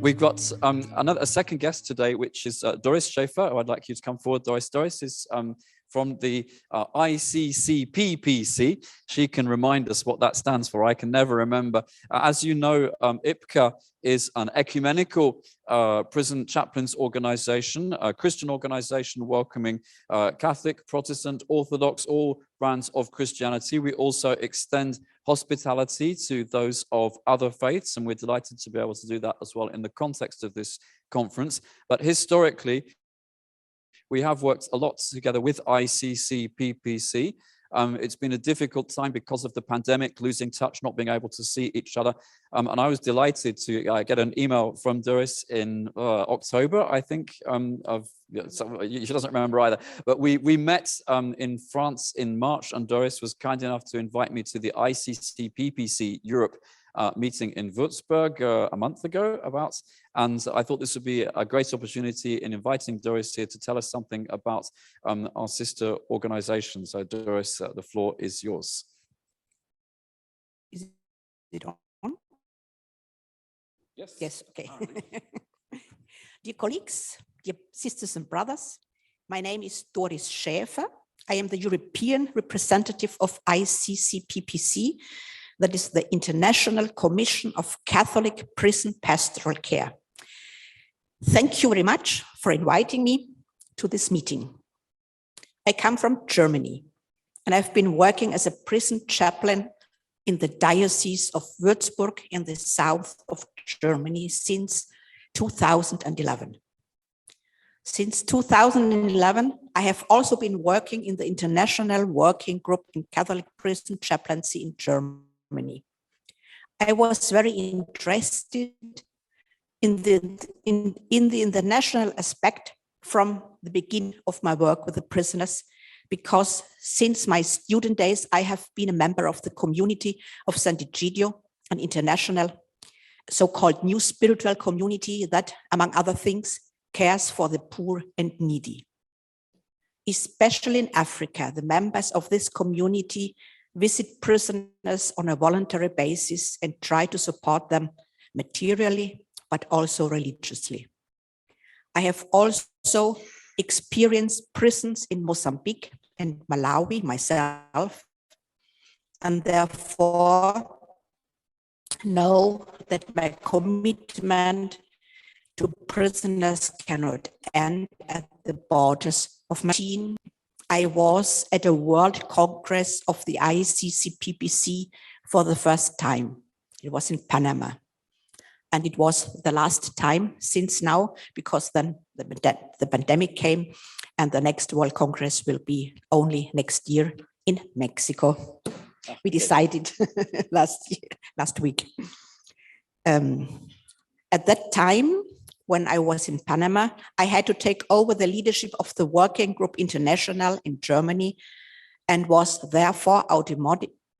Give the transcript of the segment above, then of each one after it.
We've got a second guest today, which is Doris Schaefer. I'd like you to come forward, Doris. Doris is from the ICCPPC. She can remind us what that stands for. I can never remember. As you know, IPCA is an ecumenical prison chaplains organization, a Christian organization welcoming Catholic, Protestant, Orthodox, all brands of Christianity. We also extend hospitality to those of other faiths, and we're delighted to be able to do that as well in the context of this conference. But historically, we have worked a lot together with ICCPPC. It's been a difficult time because of the pandemic, losing touch, not being able to see each other. And I was delighted to get an email from Doris in October, I think, she doesn't remember either. But we met in France in March, and Doris was kind enough to invite me to the ICCPPC Europe meeting in Würzburg a month ago and I thought this would be a great opportunity in inviting Doris here to tell us something about our sister organization. So Doris, the floor is yours. Is it on? Yes. Yes, okay. Dear colleagues, dear sisters and brothers, my name is Doris Schaefer. I am the European representative of ICCPPC, that is the International Commission of Catholic Prison Pastoral Care. Thank you very much for inviting me to this meeting. I come from Germany, and I've been working as a prison chaplain in the Diocese of Würzburg in the south of Germany since 2011. Since 2011, I have also been working in the International Working Group in Catholic Prison Chaplaincy in Germany. I was very interested in the international aspect from the beginning of my work with the prisoners, because since my student days, I have been a member of the community of Sant'Egidio, an international so-called new spiritual community that, among other things, cares for the poor and needy. Especially in Africa, the members of this community visit prisoners on a voluntary basis and try to support them materially, but also religiously. I have also experienced prisons in Mozambique and Malawi myself, and therefore know that my commitment to prisoners cannot end at the borders of my team. I was at a World Congress of the ICCPPC for the first time. It was in Panama. And it was the last time since now, because then the pandemic came, and the next World Congress will be only next year in Mexico. We decided last week. At that time, when I was in Panama, I had to take over the leadership of the Working Group International in Germany, and was therefore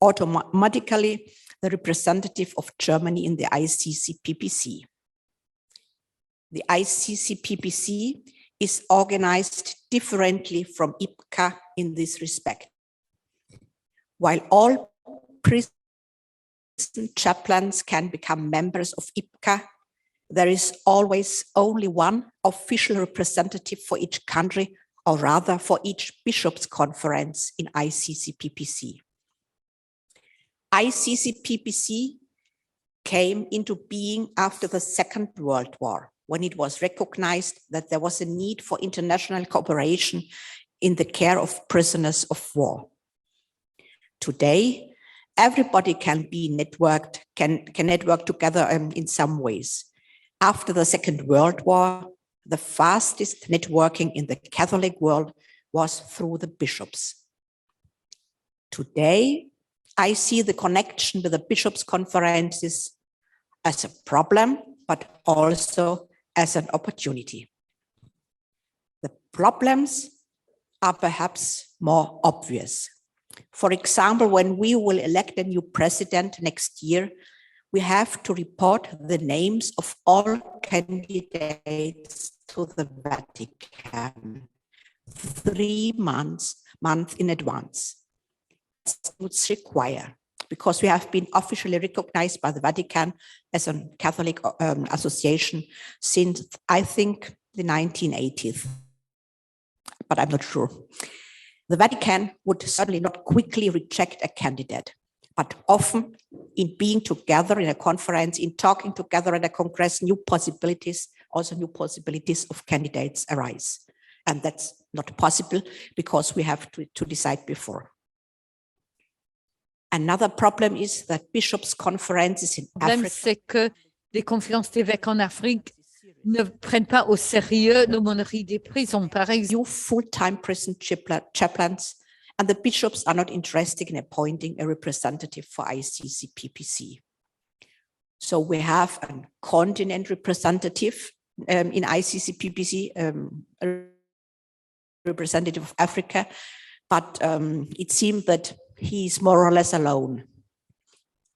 automatically the representative of Germany in the ICCPPC. The ICCPPC is organized differently from IPCA in this respect. While all prison chaplains can become members of IPCA, there is always only one official representative for each country, or rather for each bishops' conference in ICCPPC. ICCPPC came into being after the Second World War, when it was recognized that there was a need for international cooperation in the care of prisoners of war. Today, everybody can be networked, can network together in some ways. After the Second World War, the fastest networking in the Catholic world was through the bishops. Today, I see the connection with the bishops' conferences as a problem, but also as an opportunity. The problems are perhaps more obvious. For example, when we will elect a new president next year, we have to report the names of all candidates to the Vatican 3 months in advance. It's required. because we have been officially recognized by the Vatican as a Catholic association since, I think, the 1980s, but I'm not sure. The Vatican would certainly not quickly reject a candidate, but often in being together in a conference, in talking together at a congress, new possibilities of candidates arise. And that's not possible because we have to decide before. Another problem is that bishops' conferences in Le problème, Africa, c'est que les conférences d'évêques en Afrique ne prennent pas au sérieux l'aumônerie des prisons, par exemple. new full-time prison chaplains, and the bishops are not interested in appointing a representative for ICCPPC. So we have a continent representative in ICCPPC, a representative of Africa, but it seems that he's more or less alone.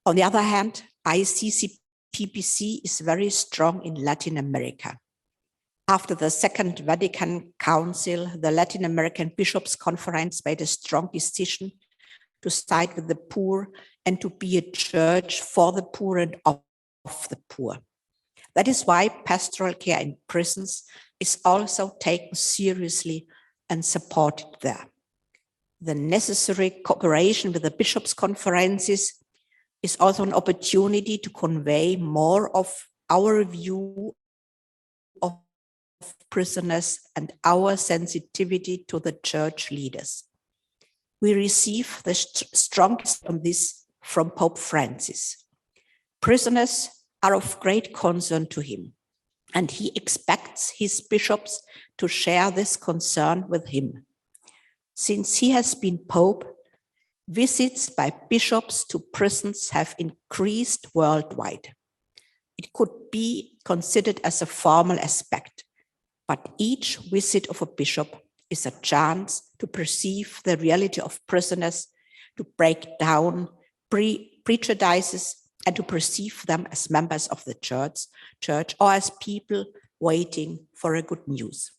On the other hand, ICCPPC is very strong in Latin America. After the Second Vatican Council, the Latin American Bishops' Conference made a strong decision to side with the poor and to be a church for the poor and of the poor. That is why pastoral care in prisons is also taken seriously and supported there. The necessary cooperation with the bishops' conferences is also an opportunity to convey more of our view of prisoners and our sensitivity to the church leaders. We receive the strongest on this from Pope Francis. Prisoners are of great concern to him, and he expects his bishops to share this concern with him. Since he has been Pope, visits by bishops to prisons have increased worldwide. It could be considered as a formal aspect, but each visit of a bishop is a chance to perceive the reality of prisoners, to break down prejudices, and to perceive them as members of the church or as people waiting for a good news.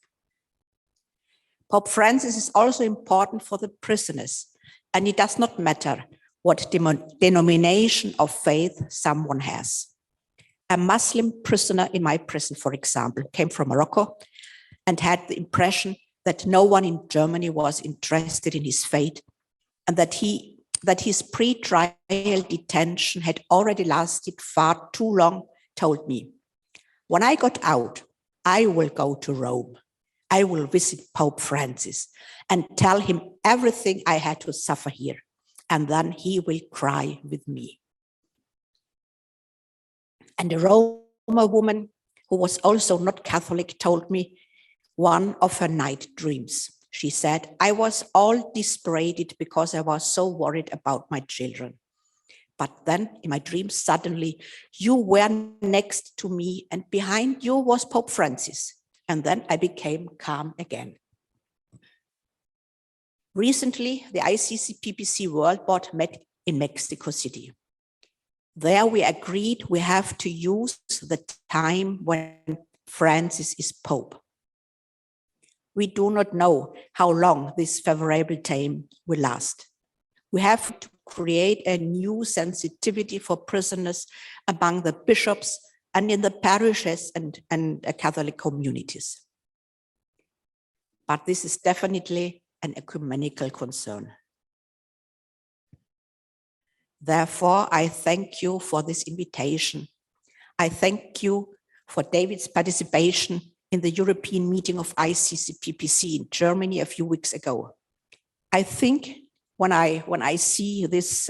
Pope Francis is also important for the prisoners, and it does not matter what denomination of faith someone has. A Muslim prisoner in my prison, for example, came from Morocco and had the impression that no one in Germany was interested in his fate, and that his pre-trial detention had already lasted far too long, told me, "When I got out, I will go to Rome. I will visit Pope Francis and tell him everything I had to suffer here, and then he will cry with me." And a Roma woman who was also not Catholic told me one of her night dreams. She said, "I was all dispirited because I was so worried about my children. But then in my dream, suddenly you were next to me and behind you was Pope Francis. And then I became calm again." Recently, the ICCPPC World Board met in Mexico City. There we agreed we have to use the time when Francis is Pope. We do not know how long this favorable time will last. We have to create a new sensitivity for prisoners among the bishops and in the parishes and Catholic communities. But this is definitely an ecumenical concern. Therefore, I thank you for this invitation. I thank you for David's participation in the European meeting of ICCPPC in Germany a few weeks ago. I think when I see this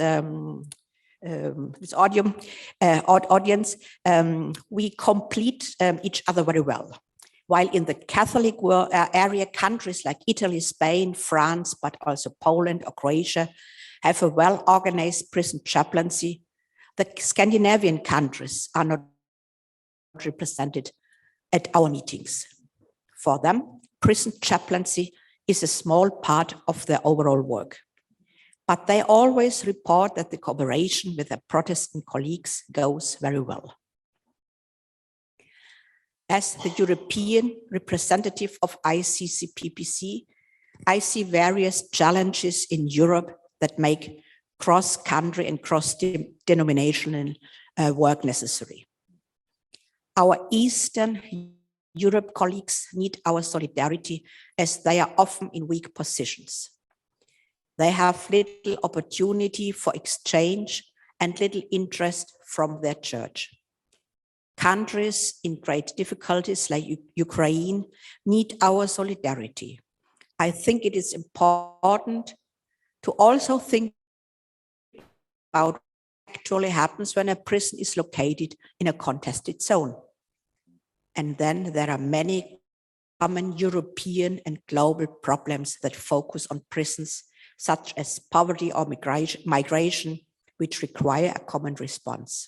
audience, we complete each other very well. While in the Catholic area, countries like Italy, Spain, France, but also Poland or Croatia have a well-organized prison chaplaincy, the Scandinavian countries are not represented at our meetings. For them, prison chaplaincy is a small part of their overall work. But they always report that the cooperation with their Protestant colleagues goes very well. As the European representative of ICCPPC, I see various challenges in Europe that make cross-country and cross-denominational work necessary. Our Eastern Europe colleagues need our solidarity as they are often in weak positions. They have little opportunity for exchange and little interest from their church. Countries in great difficulties like Ukraine need our solidarity. I think it is important to also think about what actually happens when a prison is located in a contested zone. And then there are many common European and global problems that focus on prisons, such as poverty or migration, which require a common response.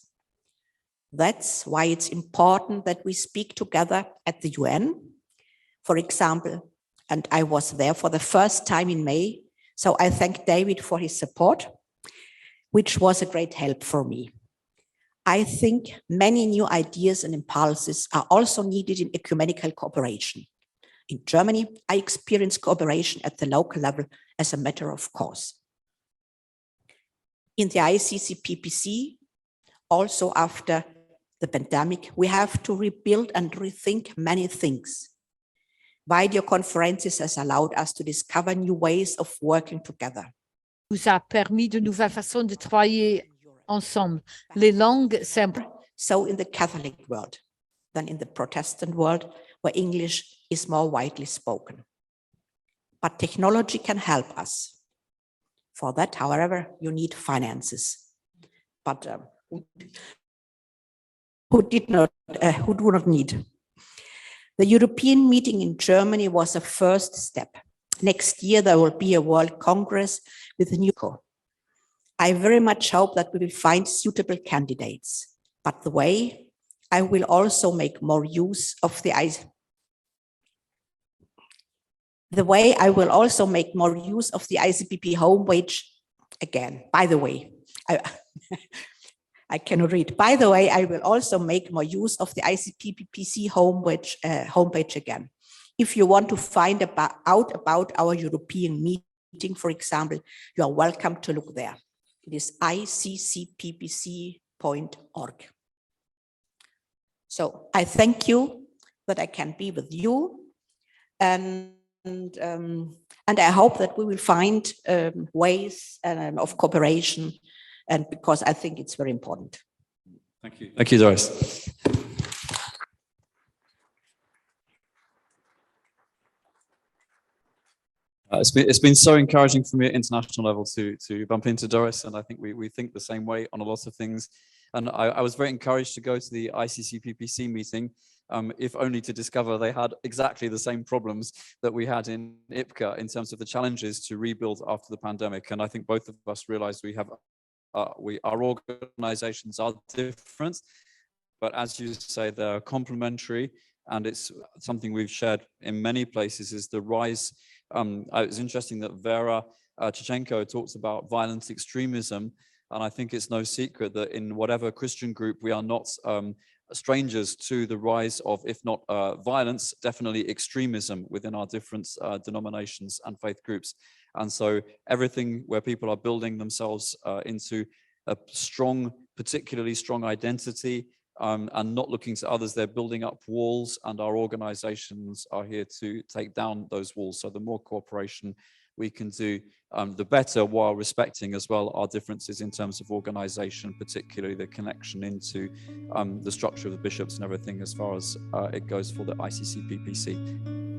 That's why it's important that we speak together at the UN, for example, and I was there for the first time in May, so I thank David for his support, which was a great help for me. I think many new ideas and impulses are also needed in ecumenical cooperation. In Germany, I experience cooperation at the local level as a matter of course. In the ICCPPC, also after the pandemic, we have to rebuild and rethink many things. Video conferences has allowed us to discover new ways of working together. Nous a permis de nouvelles façons de travailler ensemble. Les langues simples. So in the Catholic world than in the Protestant world, where English is more widely spoken. But technology can help us. For that, however, you need finances. But who do not need? The European meeting in Germany was a first step. Next year, there will be a World Congress with a new co. I very much hope that we will find suitable candidates. But the way I will also make more use of the ICPP home page again. By the way, I cannot read. By the way, I will also make more use of the ICCPPC homepage again. If you want to find out about our European meeting, for example, you are welcome to look there. It is iccppc.org. So I thank you that I can be with you, and I hope that we will find ways of cooperation, and because I think it's very important. Thank you. Thank you, Doris. It's been so encouraging for me at international level to bump into Doris, and I think we think the same way on a lot of things. And I was very encouraged to go to the ICCPPC meeting, if only to discover they had exactly the same problems that we had in IPCA in terms of the challenges to rebuild after the pandemic. And I think both of us realized we have, our organizations are different, but as you say, they're complementary. And it's something we've shared in many places is the rise. It was interesting that Vera Chichenko talks about violent extremism. And I think it's no secret that in whatever Christian group, we are not strangers to the rise of, if not violence, definitely extremism within our different denominations and faith groups. And so everything where people are building themselves into a strong, particularly strong identity, and not looking to others, they're building up walls, and our organizations are here to take down those walls. So the more cooperation we can do, the better, while respecting as well our differences in terms of organization, particularly the connection into the structure of the bishops and everything as far as it goes for the ICCPPC.